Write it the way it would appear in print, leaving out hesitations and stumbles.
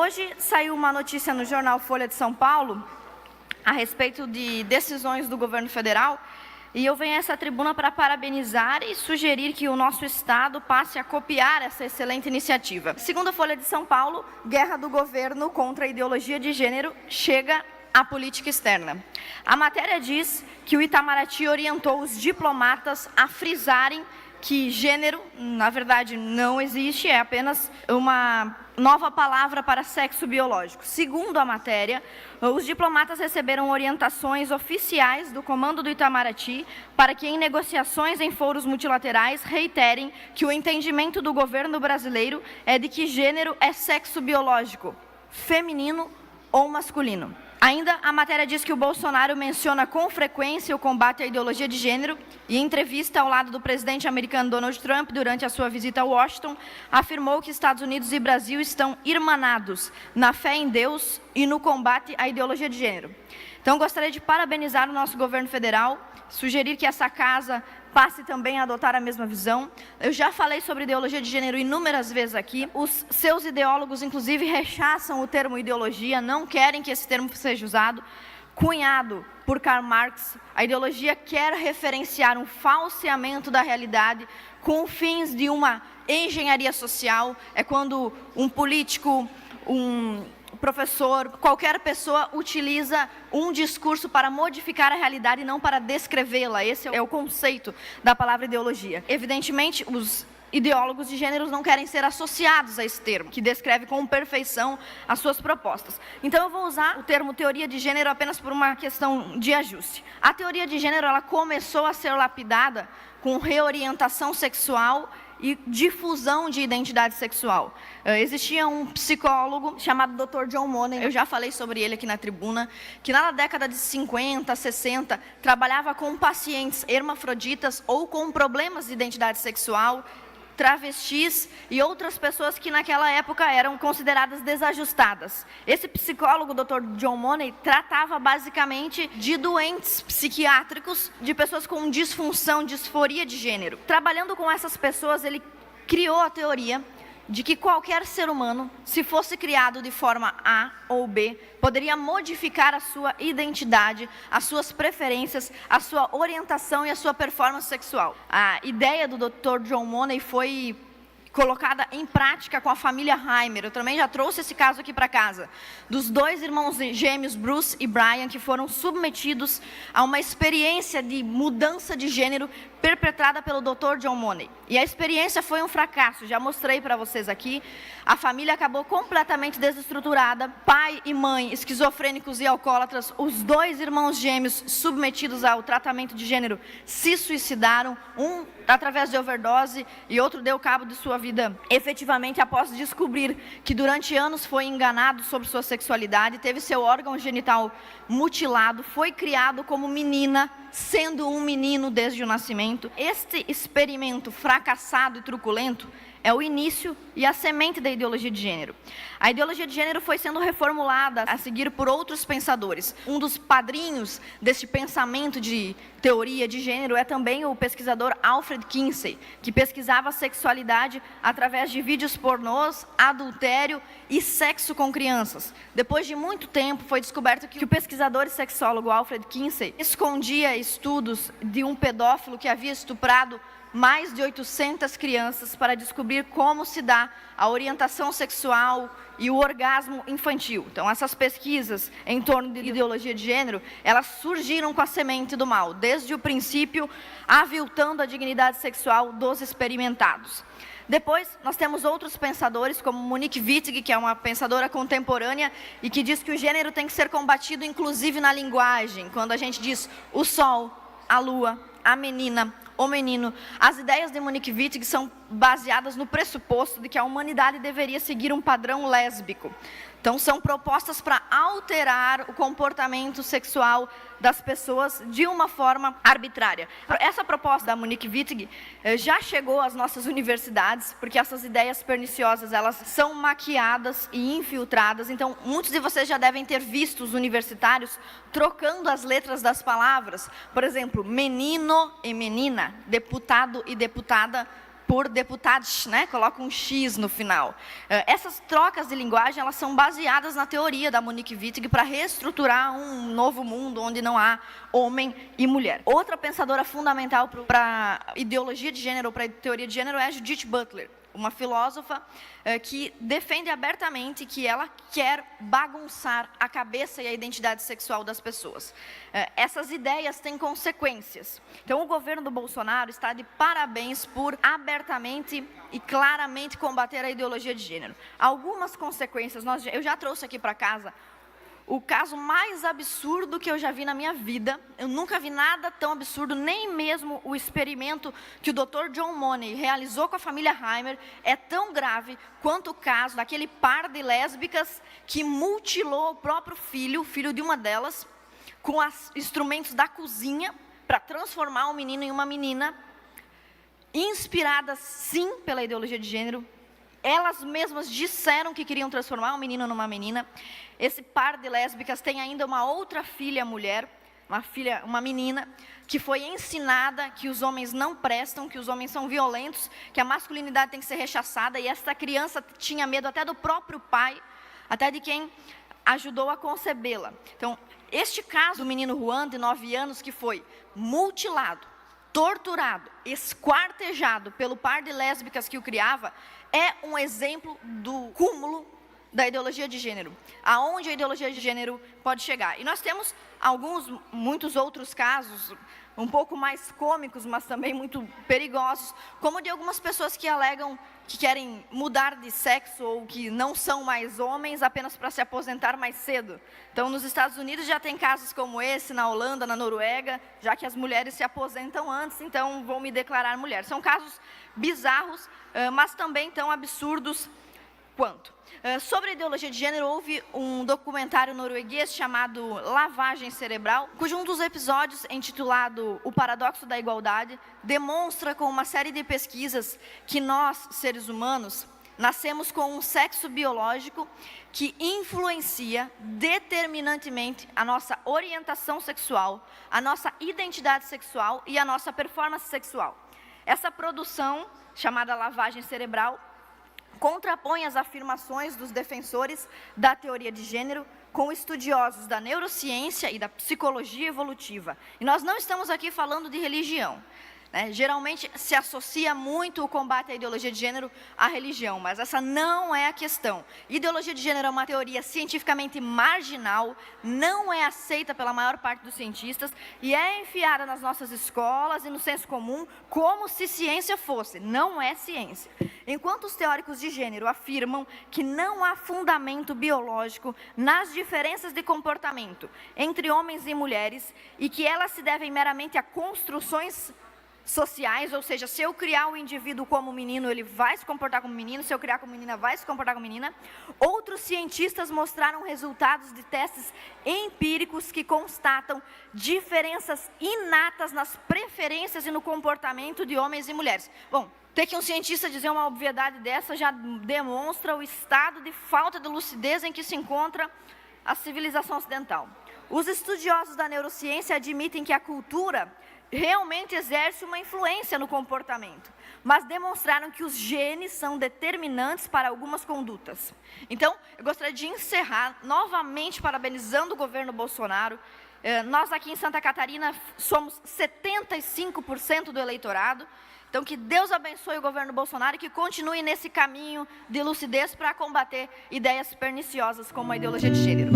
Hoje saiu uma notícia no jornal Folha de São Paulo a respeito de decisões do governo federal, e eu venho a essa tribuna para parabenizar e sugerir que o nosso Estado passe a copiar essa excelente iniciativa. Segundo a Folha de São Paulo, guerra do governo contra a ideologia de gênero chega à política externa. A matéria diz que o Itamaraty orientou os diplomatas a frisarem que gênero, na verdade, não existe, é apenas uma nova palavra para sexo biológico. Segundo a matéria, os diplomatas receberam orientações oficiais do comando do Itamaraty para que, em negociações em foros multilaterais, reiterem que o entendimento do governo brasileiro é de que gênero é sexo biológico, feminino ou masculino. Ainda, a matéria diz que o Bolsonaro menciona com frequência o combate à ideologia de gênero e, em entrevista ao lado do presidente americano Donald Trump, durante a sua visita a Washington, afirmou que Estados Unidos e Brasil estão irmanados na fé em Deus e no combate à ideologia de gênero. Então, gostaria de parabenizar o nosso governo federal, sugerir que essa casa passe também a adotar a mesma visão. Eu já falei sobre ideologia de gênero inúmeras vezes aqui. Os seus ideólogos, inclusive, rechaçam o termo ideologia, não querem que esse termo seja usado. Cunhado por Karl Marx, a ideologia quer referenciar um falseamento da realidade com fins de uma engenharia social. É quando um político, um professor, qualquer pessoa utiliza um discurso para modificar a realidade e não para descrevê-la. Esse é o conceito da palavra ideologia. Evidentemente, os ideólogos de gêneros não querem ser associados a esse termo, que descreve com perfeição as suas propostas. Então, eu vou usar o termo teoria de gênero apenas por uma questão de ajuste. A teoria de gênero, ela começou a ser lapidada com reorientação sexual e difusão de identidade sexual. Existia um psicólogo chamado Dr. John Money, eu já falei sobre ele aqui na tribuna, que na década de 50, 60, trabalhava com pacientes hermafroditas ou com problemas de identidade sexual, travestis e outras pessoas que naquela época eram consideradas desajustadas. Esse psicólogo, Dr. John Money, tratava basicamente de doentes psiquiátricos, de pessoas com disfunção, disforia de gênero. Trabalhando com essas pessoas, ele criou a teoria de que qualquer ser humano, se fosse criado de forma A ou B, poderia modificar a sua identidade, as suas preferências, a sua orientação e a sua performance sexual. A ideia do Dr. John Money foi colocada em prática com a família Heimer. Eu também já trouxe esse caso aqui para casa, dos dois irmãos gêmeos, Bruce e Brian, que foram submetidos a uma experiência de mudança de gênero perpetrada pelo Dr. John Money. E a experiência foi um fracasso, já mostrei para vocês aqui. A família acabou completamente desestruturada, pai e mãe esquizofrênicos e alcoólatras, os dois irmãos gêmeos submetidos ao tratamento de gênero se suicidaram, um através de overdose e outro deu cabo de sua vida efetivamente após descobrir que durante anos foi enganado sobre sua sexualidade, teve seu órgão genital mutilado, foi criado como menina, sendo um menino desde o nascimento. Este experimento fracassado e truculento é o início e a semente da ideologia de gênero. A ideologia de gênero foi sendo reformulada a seguir por outros pensadores. Um dos padrinhos desse pensamento de teoria de gênero é também o pesquisador Alfred Kinsey, que pesquisava a sexualidade através de vídeos pornôs, adultério e sexo com crianças. Depois de muito tempo, foi descoberto que o pesquisador e sexólogo Alfred Kinsey escondia estudos de um pedófilo que havia estuprado mais de 800 crianças para descobrir como se dá a orientação sexual e o orgasmo infantil. Então, essas pesquisas em torno de ideologia de gênero, elas surgiram com a semente do mal, desde o princípio, aviltando a dignidade sexual dos experimentados. Depois, nós temos outros pensadores, como Monique Wittig, que é uma pensadora contemporânea, e que diz que o gênero tem que ser combatido, inclusive na linguagem. Quando a gente diz o sol, a lua, a menina, o menino. As ideias de Monique Wittig são baseadas no pressuposto de que a humanidade deveria seguir um padrão lésbico. Então, são propostas para alterar o comportamento sexual das pessoas de uma forma arbitrária. Essa proposta da Monique Wittig já chegou às nossas universidades, porque essas ideias perniciosas, elas são maquiadas e infiltradas. Então, muitos de vocês já devem ter visto os universitários trocando as letras das palavras. Por exemplo, menino e menina, deputado e deputada, por deputados, né? Coloca um X no final. Essas trocas de linguagem, elas são baseadas na teoria da Monique Wittig para reestruturar um novo mundo onde não há homem e mulher. Outra pensadora fundamental para a ideologia de gênero, para a teoria de gênero, é a Judith Butler, uma filósofa que defende abertamente que ela quer bagunçar a cabeça e a identidade sexual das pessoas. Essas ideias têm consequências. Então, o governo do Bolsonaro está de parabéns por abertamente e claramente combater a ideologia de gênero. Algumas consequências, eu já trouxe aqui para casa o caso mais absurdo que eu já vi na minha vida. Eu nunca vi nada tão absurdo, nem mesmo o experimento que o Dr. John Money realizou com a família Heimer é tão grave quanto o caso daquele par de lésbicas que mutilou o próprio filho, o filho de uma delas, com os instrumentos da cozinha para transformar um menino em uma menina, inspiradas sim pela ideologia de gênero. Elas mesmas disseram que queriam transformar um menino numa menina. Esse par de lésbicas tem ainda uma outra filha mulher, uma menina, que foi ensinada que os homens não prestam, que os homens são violentos, que a masculinidade tem que ser rechaçada, e essa criança tinha medo até do próprio pai, até de quem ajudou a concebê-la. Então, este caso do menino Juan, de 9 anos, que foi mutilado, torturado, esquartejado pelo par de lésbicas que o criava, é um exemplo do cúmulo da ideologia de gênero, aonde a ideologia de gênero pode chegar. E nós temos muitos outros casos, um pouco mais cômicos, mas também muito perigosos, como de algumas pessoas que alegam que querem mudar de sexo ou que não são mais homens apenas para se aposentar mais cedo. Então, nos Estados Unidos já tem casos como esse, na Holanda, na Noruega, já que as mulheres se aposentam antes, então vou me declarar mulher. São casos bizarros, mas também tão absurdos quanto. Sobre a ideologia de gênero, houve um documentário norueguês chamado Lavagem Cerebral, cujo um dos episódios, intitulado O Paradoxo da Igualdade, demonstra com uma série de pesquisas que nós, seres humanos, nascemos com um sexo biológico que influencia determinantemente a nossa orientação sexual, a nossa identidade sexual e a nossa performance sexual. Essa produção, chamada Lavagem Cerebral, contrapõe as afirmações dos defensores da teoria de gênero com estudiosos da neurociência e da psicologia evolutiva. E nós não estamos aqui falando de religião, né? Geralmente se associa muito o combate à ideologia de gênero à religião, mas essa não é a questão. Ideologia de gênero é uma teoria cientificamente marginal, não é aceita pela maior parte dos cientistas e é enfiada nas nossas escolas e no senso comum como se ciência fosse. Não é ciência. Enquanto os teóricos de gênero afirmam que não há fundamento biológico nas diferenças de comportamento entre homens e mulheres e que elas se devem meramente a construções sociais, ou seja, se eu criar o indivíduo como menino, ele vai se comportar como menino, se eu criar como menina, vai se comportar como menina. Outros cientistas mostraram resultados de testes empíricos que constatam diferenças inatas nas preferências e no comportamento de homens e mulheres. Bom, ter que um cientista dizer uma obviedade dessa já demonstra o estado de falta de lucidez em que se encontra a civilização ocidental. Os estudiosos da neurociência admitem que a cultura realmente exerce uma influência no comportamento, mas demonstraram que os genes são determinantes para algumas condutas. Então, eu gostaria de encerrar novamente parabenizando o governo Bolsonaro. Nós aqui em Santa Catarina somos 75% do eleitorado, então que Deus abençoe o governo Bolsonaro e que continue nesse caminho de lucidez para combater ideias perniciosas como a ideologia de gênero.